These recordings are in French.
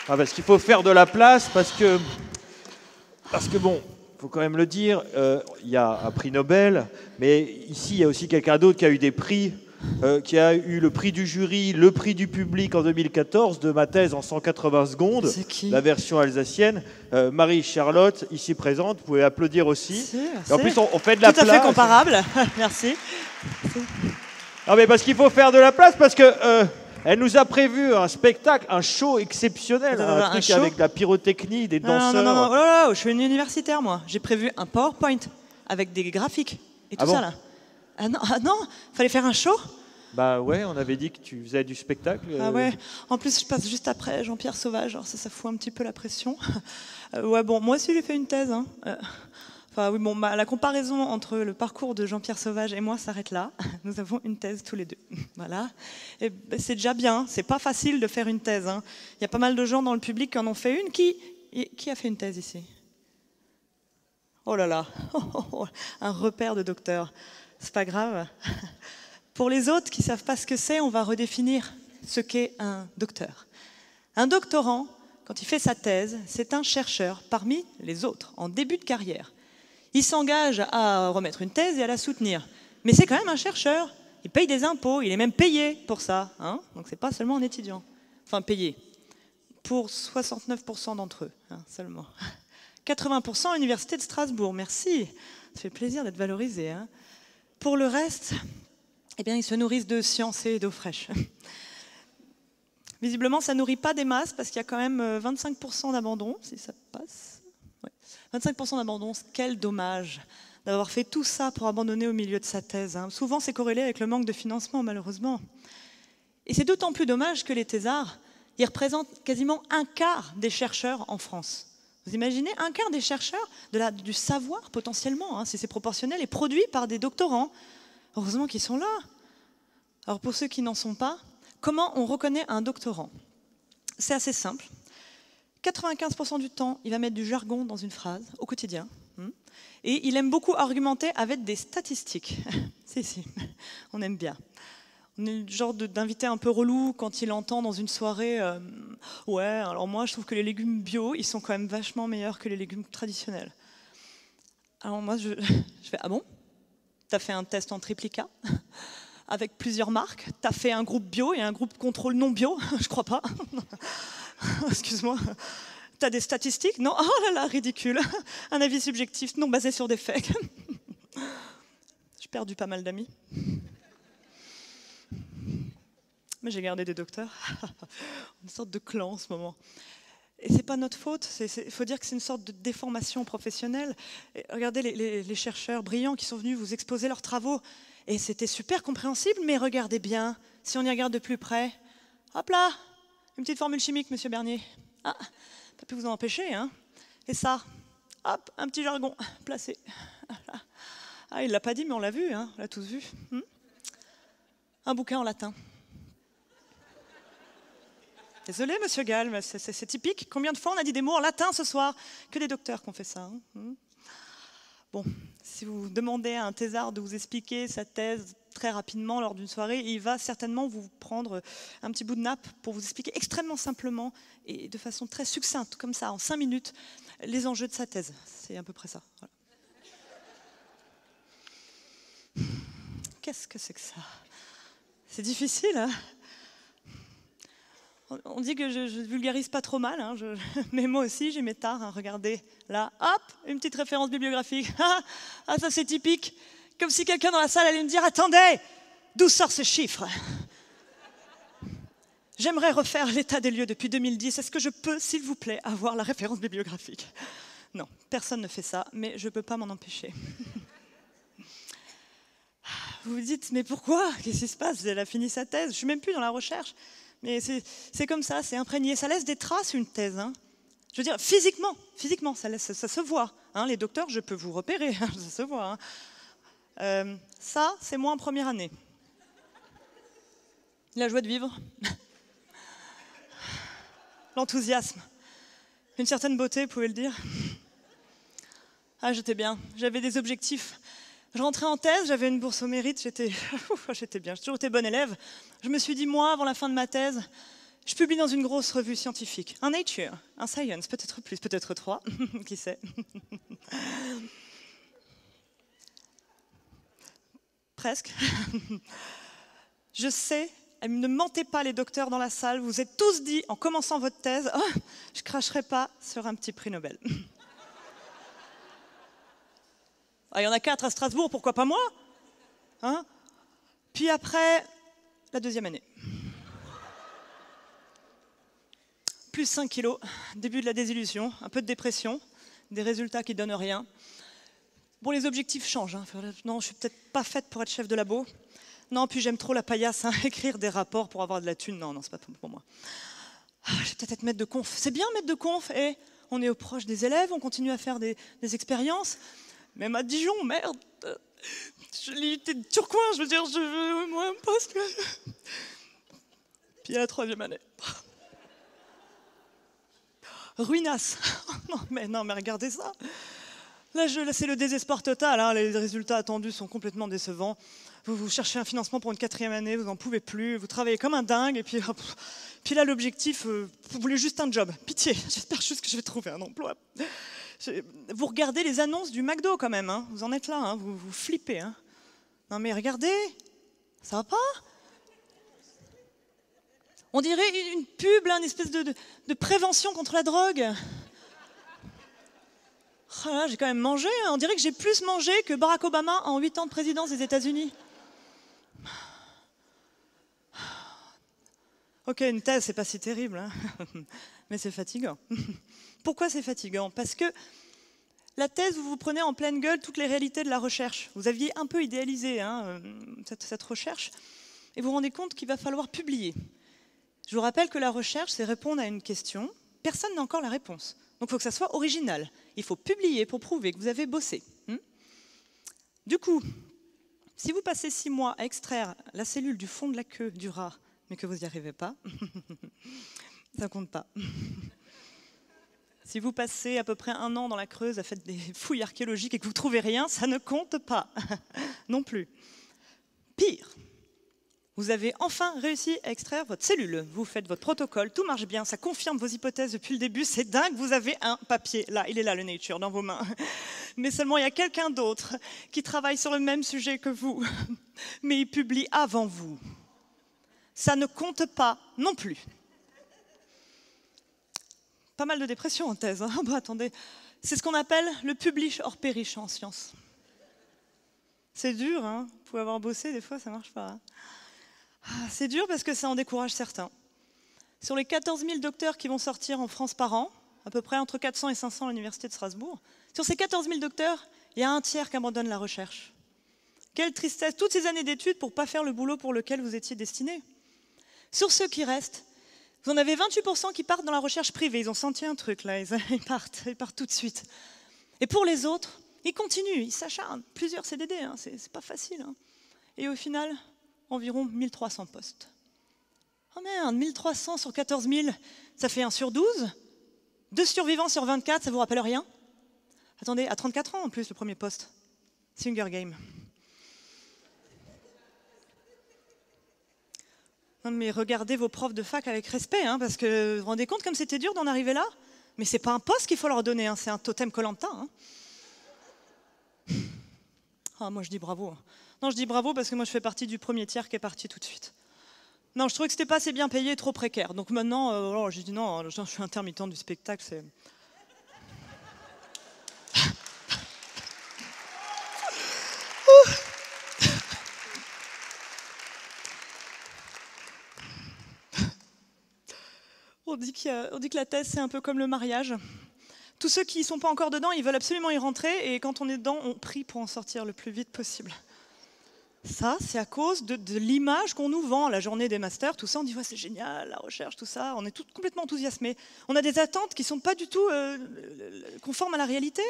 Ah, parce qu'il faut faire de la place, parce que bon, il faut quand même le dire, il y a un prix Nobel, mais ici, il y a aussi quelqu'un d'autre qui a eu des prix, qui a eu le prix du jury, le prix du public en 2014 de ma thèse en 180 secondes, C'est qui? la version alsacienne. Marie-Charlotte, ici présente, vous pouvez applaudir aussi. Merci. Et en plus, on fait de la place. Tout à fait comparable, merci. Non, mais parce qu'il faut faire de la place, parce que elle nous a prévu un spectacle, un show exceptionnel, un truc show avec de la pyrotechnie, des danseurs. Non, oh là là, je suis une universitaire, moi. J'ai prévu un PowerPoint avec des graphiques et tout bon ça, là. Ah non, fallait faire un show? Bah ouais, on avait dit que tu faisais du spectacle. Ah ouais, en plus je passe juste après Jean-Pierre Sauvage, alors ça fout un petit peu la pression. Ouais, bon, moi aussi j'ai fait une thèse. Hein. Enfin oui, bon, la comparaison entre le parcours de Jean-Pierre Sauvage et moi s'arrête là. Nous avons une thèse tous les deux. Voilà. Et c'est déjà bien, c'est pas facile de faire une thèse. Hein. Il y a pas mal de gens dans le public qui en ont fait une. Qui a fait une thèse ici? Oh là là, un repère de docteur. C'est pas grave. Pour les autres qui ne savent pas ce que c'est, on va redéfinir ce qu'est un docteur. Un doctorant, quand il fait sa thèse, c'est un chercheur parmi les autres, en début de carrière. Il s'engage à remettre une thèse et à la soutenir. Mais c'est quand même un chercheur. Il paye des impôts, il est même payé pour ça. Hein, donc ce n'est pas seulement un étudiant. Enfin, payé. Pour 69% d'entre eux, hein, seulement. 80% à l'Université de Strasbourg. Merci. Ça fait plaisir d'être valorisé. Hein. Pour le reste, eh bien, ils se nourrissent de science et d'eau fraîche. Visiblement, ça ne nourrit pas des masses parce qu'il y a quand même 25% d'abandon, si ça passe. Ouais. 25% d'abandon, quel dommage d'avoir fait tout ça pour abandonner au milieu de sa thèse. Hein. Souvent, c'est corrélé avec le manque de financement, malheureusement. Et c'est d'autant plus dommage que les thésards, ils représentent quasiment un quart des chercheurs en France. Vous imaginez, un quart des chercheurs, du savoir potentiellement, hein, si c'est proportionnel, est produit par des doctorants. Heureusement qu'ils sont là. Alors pour ceux qui n'en sont pas, comment on reconnaît un doctorant? C'est assez simple. 95% du temps, il va mettre du jargon dans une phrase au quotidien. Et il aime beaucoup argumenter avec des statistiques. Si, on aime bien. On est le genre d'invité un peu relou quand il entend dans une soirée ouais, alors moi je trouve que les légumes bio, ils sont quand même vachement meilleurs que les légumes traditionnels. Alors moi je fais ah bon? T'as fait un test en triplicate avec plusieurs marques. T'as fait un groupe bio et un groupe contrôle non bio? Je crois pas. Excuse-moi. T'as des statistiques? Non. Oh là là, ridicule. Un avis subjectif non basé sur des faits. J'ai perdu pas mal d'amis. Mais j'ai gardé des docteurs. Une sorte de clan en ce moment. Et c'est pas notre faute, il faut dire que c'est une sorte de déformation professionnelle. Et regardez les chercheurs brillants qui sont venus vous exposer leurs travaux. Et c'était super compréhensible, mais regardez bien, si on y regarde de plus près. Hop là, une petite formule chimique, monsieur Bernier. Ah, pas pu vous en empêcher, hein. Et ça, hop, un petit jargon placé. Ah, il l'a pas dit, mais on l'a vu, hein, on l'a tous vu. Un bouquin en latin. Désolé, monsieur Gall, mais c'est typique. Combien de fois on a dit des mots en latin ce soir? Que des docteurs qui ont fait ça. Hein. Bon, si vous demandez à un thésard de vous expliquer sa thèse très rapidement lors d'une soirée, il va certainement vous prendre un petit bout de nappe pour vous expliquer extrêmement simplement et de façon très succincte, comme ça, en 5 minutes, les enjeux de sa thèse. C'est à peu près ça. Voilà. Qu'est-ce que c'est que ça? C'est difficile, hein? On dit que je vulgarise pas trop mal, hein, mais moi aussi j'ai mes tares. Hein, regardez, là, hop, une petite référence bibliographique. Ah, ça c'est typique. Comme si quelqu'un dans la salle allait me dire « Attendez, d'où sort ce chiffre ?» J'aimerais refaire l'état des lieux depuis 2010. Est-ce que je peux, s'il vous plaît, avoir la référence bibliographique? Non, personne ne fait ça, mais je ne peux pas m'en empêcher. Vous vous dites « Mais pourquoi? Qu'est-ce qui se passe? Elle a fini sa thèse. Je ne suis même plus dans la recherche. » Mais c'est comme ça, c'est imprégné. Ça laisse des traces, une thèse. Hein. Je veux dire, physiquement, ça se voit. Hein. Les docteurs, je peux vous repérer, hein, ça se voit. Hein. Ça, c'est moi en première année. La joie de vivre. L'enthousiasme. Une certaine beauté, vous pouvez le dire. Ah, j'étais bien. J'avais des objectifs. Je rentrais en thèse, j'avais une bourse au mérite, j'étais bien, j'ai toujours été bonne élève. Je me suis dit, moi, avant la fin de ma thèse, Je publie dans une grosse revue scientifique, un Nature, un Science, peut-être plus, peut-être 3, qui sait. Presque. Je sais, ne mentez pas les docteurs dans la salle, vous êtes tous dit en commençant votre thèse, oh, je cracherai pas sur un petit prix Nobel. Ah, il y en a 4 à Strasbourg, pourquoi pas moi, hein? Puis après, la deuxième année. Plus 5 kilos, début de la désillusion, un peu de dépression, des résultats qui donnent rien. Bon, les objectifs changent. Hein. Non, je suis peut-être pas faite pour être chef de labo. Non, puis j'aime trop la paillasse, hein. Écrire des rapports pour avoir de la thune. Non, c'est pas pour moi. Ah, je vais peut-être être maître de conf. C'est bien maître de conf, et on est au proche des élèves, on continue à faire des expériences. Même à Dijon, merde. L'unité de Turcoing, je veux dire, je veux moi un poste. Puis à la 3e année. Ruinasse. Non, mais regardez ça. Là, c'est le désespoir total. Hein. Les résultats attendus sont complètement décevants. Vous cherchez un financement pour une 4e année, vous n'en pouvez plus, vous travaillez comme un dingue. Et puis là, l'objectif, vous voulez juste un job. Pitié, j'espère juste que je vais trouver un emploi. Vous regardez les annonces du McDo quand même. Hein. Vous en êtes là, hein. Vous flippez. Hein. Non mais regardez, ça va pas? On dirait une pub, là, une espèce de prévention contre la drogue. Oh là, j'ai quand même mangé. Hein. On dirait que j'ai plus mangé que Barack Obama en 8 ans de présidence des États-Unis. Ok, une thèse, c'est pas si terrible, hein. Mais c'est fatigant. Pourquoi c'est fatigant? Parce que la thèse, vous vous prenez en pleine gueule toutes les réalités de la recherche. Vous aviez un peu idéalisé hein, cette recherche, et vous vous rendez compte qu'il va falloir publier. Je vous rappelle que la recherche, c'est répondre à une question. Personne n'a encore la réponse. Donc il faut que ça soit original. Il faut publier pour prouver que vous avez bossé. Du coup, si vous passez 6 mois à extraire la cellule du fond de la queue du rat, mais que vous n'y arrivez pas, ça ne compte pas. Si vous passez à peu près 1 an dans la Creuse à faire des fouilles archéologiques et que vous ne trouvez rien, ça ne compte pas non plus. Pire, vous avez enfin réussi à extraire votre cellule. Vous faites votre protocole, tout marche bien, ça confirme vos hypothèses depuis le début, c'est dingue, vous avez un papier. Là, il est là, le Nature, dans vos mains. Mais seulement, il y a quelqu'un d'autre qui travaille sur le même sujet que vous, mais il publie avant vous. Ça ne compte pas non plus. Pas mal de dépression en thèse. Hein. Bon, attendez, c'est ce qu'on appelle le publish or perish en sciences. C'est dur, hein. Vous pouvez avoir bossé, des fois ça marche pas. Hein. C'est dur parce que ça en décourage certains. Sur les 14 000 docteurs qui vont sortir en France par an, à peu près entre 400 et 500 à l'université de Strasbourg, sur ces 14 000 docteurs, il y a un tiers qui abandonne la recherche. Quelle tristesse, toutes ces années d'études pour ne pas faire le boulot pour lequel vous étiez destiné. Sur ceux qui restent, vous en avez 28% qui partent dans la recherche privée. Ils ont senti un truc, là, ils partent tout de suite. Et pour les autres, ils continuent, ils s'acharnent. Plusieurs CDD, hein, c'est pas facile. Hein. Et au final, environ 1300 postes. Oh merde, 1300 sur 14 000, ça fait 1 sur 12. 2 survivants sur 24, ça vous rappelle rien? Attendez, à 34 ans en plus, le premier poste. Hunger Game. Non mais regardez vos profs de fac avec respect, hein, parce que vous vous rendez compte comme c'était dur d'en arriver là? Mais c'est pas un poste qu'il faut leur donner, hein, c'est un totem Koh-Lanta. Hein. Ah, moi je dis bravo. Non, je dis bravo parce que moi je fais partie du premier tiers qui est parti tout de suite. Non, je trouvais que c'était pas assez bien payé, trop précaire. Donc maintenant, j'ai dit non, je suis intermittent du spectacle, c'est... On dit que la thèse, c'est un peu comme le mariage. Tous ceux qui ne sont pas encore dedans, ils veulent absolument y rentrer, et quand on est dedans, on prie pour en sortir le plus vite possible. Ça, c'est à cause de l'image qu'on nous vend, la journée des masters, tout ça, on dit ouais, c'est génial, la recherche, tout ça, on est tous complètement enthousiasmés. On a des attentes qui ne sont pas du tout conformes à la réalité.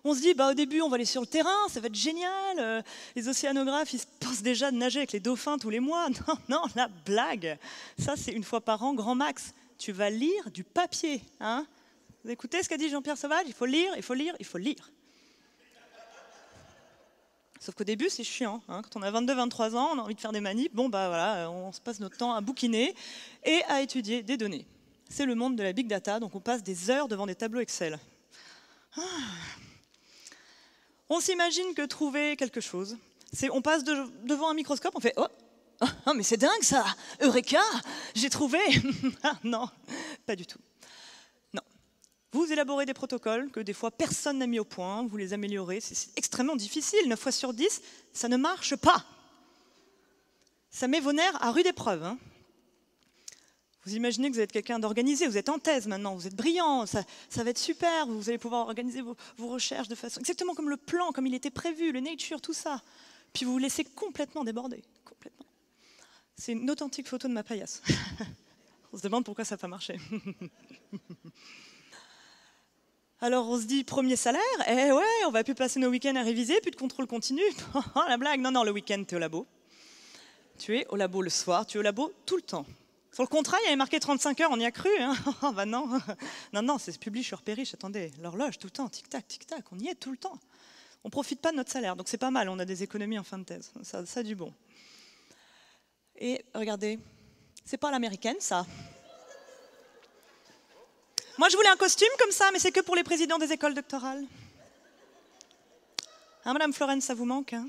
On se dit, bah, au début, on va aller sur le terrain, ça va être génial, les océanographes, ils se pensent déjà de nager avec les dauphins tous les mois. Non, la blague, ça, c'est 1 fois par an, grand max. Tu vas lire du papier. Hein? Vous écoutez ce qu'a dit Jean-Pierre Sauvage? Il faut lire, il faut lire, il faut lire. Sauf qu'au début, c'est chiant. Hein. Quand on a 22-23 ans, on a envie de faire des manips, bon, bah voilà, on se passe notre temps à bouquiner et à étudier des données. C'est le monde de la big data, donc on passe des heures devant des tableaux Excel. On s'imagine que trouver quelque chose, on passe devant un microscope, on fait « Oh, mais c'est dingue ça! Eureka! J'ai trouvé !» Non, pas du tout. Non. Vous élaborez des protocoles que des fois personne n'a mis au point, vous les améliorez, c'est extrêmement difficile, 9 fois sur 10, ça ne marche pas. Ça met vos nerfs à rude épreuve. Hein. Vous imaginez que vous êtes quelqu'un d'organisé, vous êtes en thèse maintenant, vous êtes brillant, ça va être super, vous allez pouvoir organiser vos recherches de façon exactement comme le plan, comme il était prévu, le nature, tout ça. Puis vous vous laissez complètement déborder, complètement. C'est une authentique photo de ma paillasse. On se demande pourquoi ça n'a pas marché. Alors on se dit, premier salaire, eh ouais, on va plus passer nos week-ends à réviser, plus de contrôle continu. La blague, non, le week-end, tu es au labo. Tu es au labo le soir, tu es au labo tout le temps. Sur le contrat, il y avait marqué 35 heures, on y a cru. Hein. Bah non, non, c'est public, je suis repériche, attendez, l'horloge tout le temps, tic-tac, on y est tout le temps. On ne profite pas de notre salaire, donc c'est pas mal, on a des économies en fin de thèse, ça a du bon. Et regardez, c'est pas l'américaine, ça. Moi, je voulais un costume comme ça, mais c'est que pour les présidents des écoles doctorales. Hein, Madame Florence, ça vous manque hein.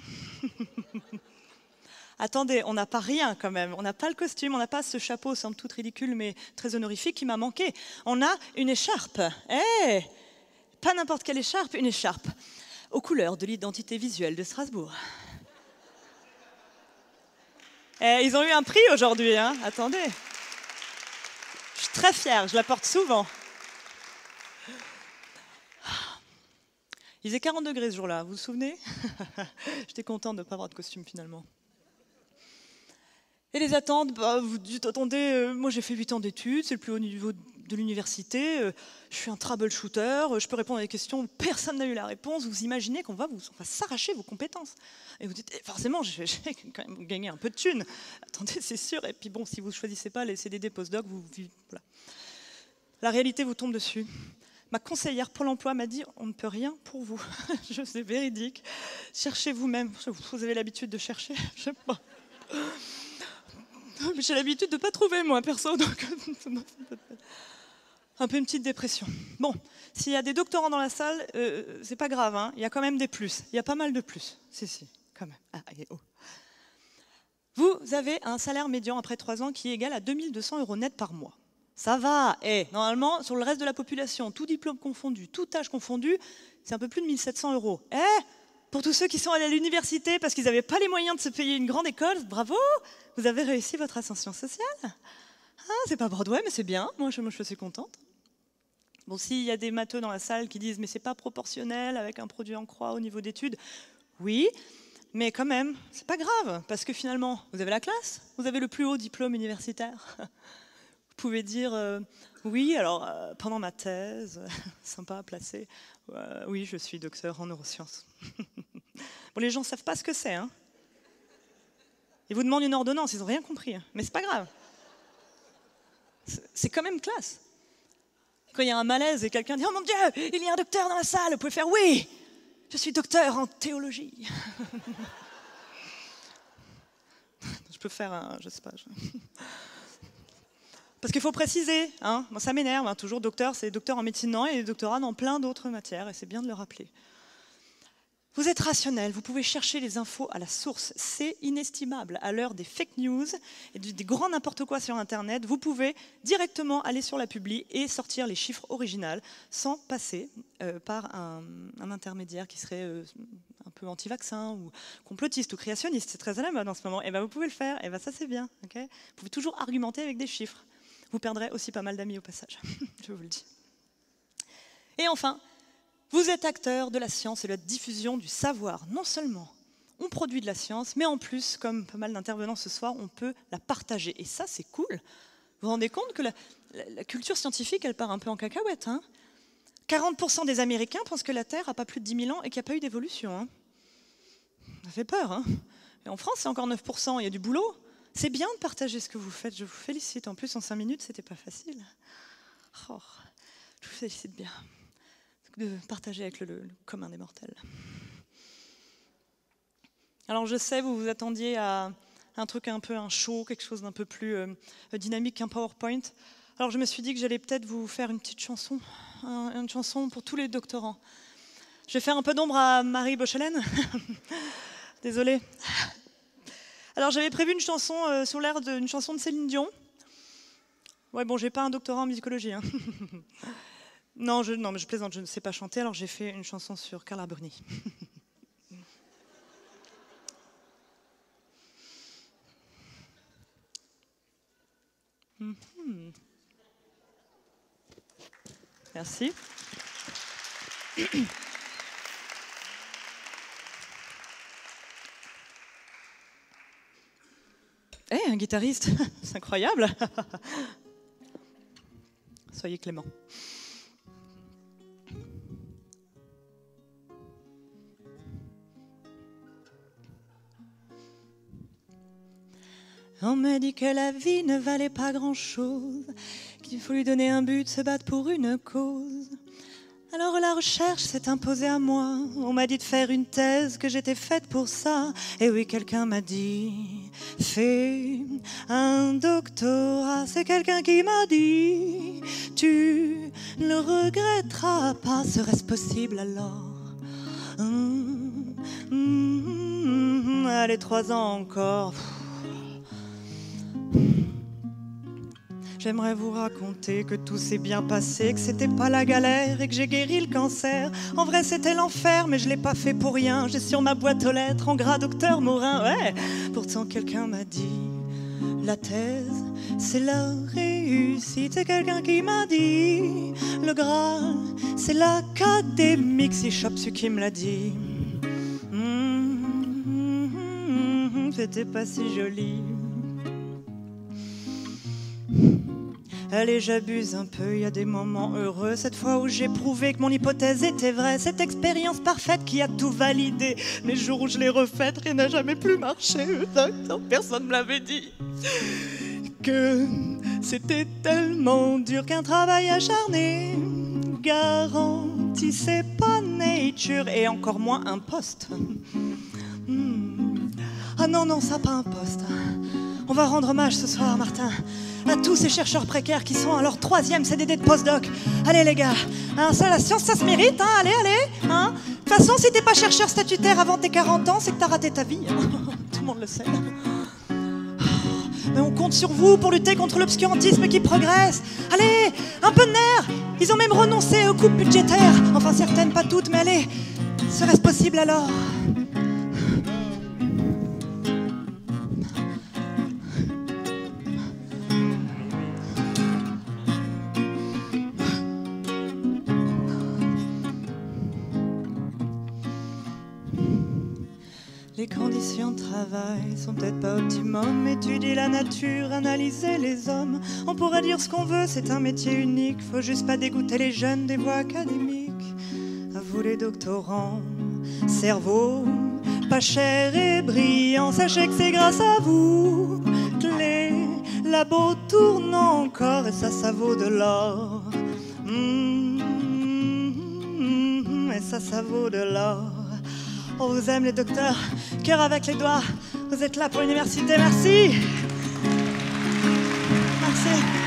Attendez, on n'a pas rien quand même. On n'a pas le costume, on n'a pas ce chapeau, somme toute ridicule, mais très honorifique, qui m'a manqué. On a une écharpe. Pas n'importe quelle écharpe, une écharpe aux couleurs de l'identité visuelle de Strasbourg. Ils ont eu un prix aujourd'hui, hein. Attendez. Je suis très fière, je la porte souvent. Il faisait 40 degrés ce jour-là, vous vous souvenez? J'étais contente de ne pas avoir de costume finalement. Et les attentes, bah, vous dites, attendez, moi j'ai fait 8 ans d'études, c'est le plus haut niveau de l'université, je suis un troubleshooter, je peux répondre à des questions, personne n'a eu la réponse, vous imaginez qu'on va s'arracher vos compétences. Et vous dites, forcément, je vais quand même gagner un peu de thunes. Attendez, c'est sûr, et puis bon, si vous ne choisissez pas les CDD post-doc, voilà. La réalité vous tombe dessus. Ma conseillère Pôle emploi m'a dit, on ne peut rien pour vous. C'est véridique. Cherchez vous-même. Vous avez l'habitude de chercher, je sais pas. J'ai l'habitude de ne pas trouver, moi, perso, donc un peu une petite dépression. Bon, s'il y a des doctorants dans la salle, c'est pas grave, hein. Il y a quand même des plus. Il y a pas mal de plus. Si, quand même. Oh. Vous avez un salaire médian après 3 ans qui est égal à 2200 € net par mois. Ça va. Normalement, sur le reste de la population, tout diplôme confondu, tout âge confondu, c'est un peu plus de 1700 €. Pour tous ceux qui sont allés à l'université parce qu'ils n'avaient pas les moyens de se payer une grande école, bravo, vous avez réussi votre ascension sociale. C'est pas Broadway, mais c'est bien, moi je suis contente. Bon, s'il y a des matheux dans la salle qui disent « mais c'est pas proportionnel avec un produit en croix au niveau d'études », oui, mais quand même, c'est pas grave, parce que finalement, vous avez la classe, vous avez le plus haut diplôme universitaire. Vous pouvez dire oui, alors pendant ma thèse, sympa à placer, oui, je suis docteur en neurosciences. Bon, les gens ne savent pas ce que c'est. Hein. Ils vous demandent une ordonnance, ils n'ont rien compris. Mais c'est pas grave. C'est quand même classe. Quand il y a un malaise et quelqu'un dit « Oh mon Dieu, il y a un docteur dans la salle », vous pouvez faire « Oui, je suis docteur en théologie. » Je peux faire un... je sais pas... Parce qu'il faut préciser, hein, moi ça m'énerve, hein, toujours docteur, c'est docteur en médecine non, et doctorat dans plein d'autres matières, et c'est bien de le rappeler. Vous êtes rationnel, vous pouvez chercher les infos à la source, c'est inestimable. À l'heure des fake news et des grands n'importe quoi sur Internet, vous pouvez directement aller sur la publi et sortir les chiffres originaux sans passer par un intermédiaire qui serait un peu anti-vaccin ou complotiste ou créationniste. C'est très à la mode en ce moment. Et ben vous pouvez le faire, et ben ça c'est bien. Okay, vous pouvez toujours argumenter avec des chiffres. Vous perdrez aussi pas mal d'amis au passage, je vous le dis. Et enfin, vous êtes acteur de la science et de la diffusion du savoir. Non seulement on produit de la science, mais en plus, comme pas mal d'intervenants ce soir, on peut la partager. Et ça, c'est cool. Vous vous rendez compte que la culture scientifique, elle part un peu en cacahuète. Hein. 40% des Américains pensent que la Terre n'a pas plus de 10 000 ans et qu'il n'y a pas eu d'évolution. Hein. Ça fait peur. Hein. Et en France, c'est encore 9%. Il y a du boulot. C'est bien de partager ce que vous faites. Je vous félicite. En plus, en 5 minutes, c'était pas facile. Oh, je vous félicite bien de partager avec le commun des mortels. Alors je sais, vous vous attendiez à un truc un peu un show, quelque chose d'un peu plus dynamique qu'un PowerPoint. Alors je me suis dit que j'allais peut-être vous faire une petite chanson, une chanson pour tous les doctorants. Je vais faire un peu d'ombre à Marie Bochelaine. Désolée. Alors j'avais prévu une chanson sur l'air d'une chanson de Céline Dion. Ouais, bon, j'ai pas un doctorat en musicologie. Hein. Non, mais je plaisante, je ne sais pas chanter, alors j'ai fait une chanson sur Carla Bruni. Merci. Un guitariste, c'est incroyable. Soyez clément. On m'a dit que la vie ne valait pas grand-chose, qu'il faut lui donner un but, se battre pour une cause. Alors la recherche s'est imposée à moi. On m'a dit de faire une thèse, que j'étais faite pour ça. Et oui, quelqu'un m'a dit, fais un doctorat. C'est quelqu'un qui m'a dit, tu ne le regretteras pas. Serait-ce possible alors? Allez, 3 ans encore. J'aimerais vous raconter que tout s'est bien passé, que c'était pas la galère et que j'ai guéri le cancer. En vrai, c'était l'enfer, mais je l'ai pas fait pour rien. J'ai sur ma boîte aux lettres en gras Docteur Morin. Ouais, pourtant quelqu'un m'a dit, la thèse, c'est la réussite. C'est quelqu'un qui m'a dit, le Graal, c'est l'académique. Si Chapsu qui me l'a dit, c'était pas si joli. Allez, j'abuse un peu, il y a des moments heureux. Cette fois où j'ai prouvé que mon hypothèse était vraie, cette expérience parfaite qui a tout validé. Les jours où je l'ai refaite, rien n'a jamais plus marché. Personne ne me l'avait dit. Que c'était tellement dur qu'un travail acharné garantissait pas nature et encore moins un poste. Ah non, ça pas un poste. On va rendre hommage ce soir, Martin, à tous ces chercheurs précaires qui sont à leur 3e CDD de postdoc. Allez les gars, hein, ça, la science, ça se mérite, hein, allez. Hein. De toute façon, si t'es pas chercheur statutaire avant tes 40 ans, c'est que t'as raté ta vie. Tout le monde le sait. Mais on compte sur vous pour lutter contre l'obscurantisme qui progresse. Allez, un peu de nerfs. Ils ont même renoncé aux coupes budgétaires. Enfin, certaines, pas toutes, mais allez, serait-ce possible alors ? Les conditions de travail sont peut-être pas optimum. Étudier la nature, analyser les hommes. On pourrait dire ce qu'on veut, c'est un métier unique. Faut juste pas dégoûter les jeunes des voies académiques. À vous les doctorants, cerveau pas cher et brillant. Sachez que c'est grâce à vous que les labos tournent encore. Et ça vaut de l'or. Et ça vaut de l'or. On vous aime les docteurs, cœur avec les doigts. Vous êtes là pour l'université, merci. Merci.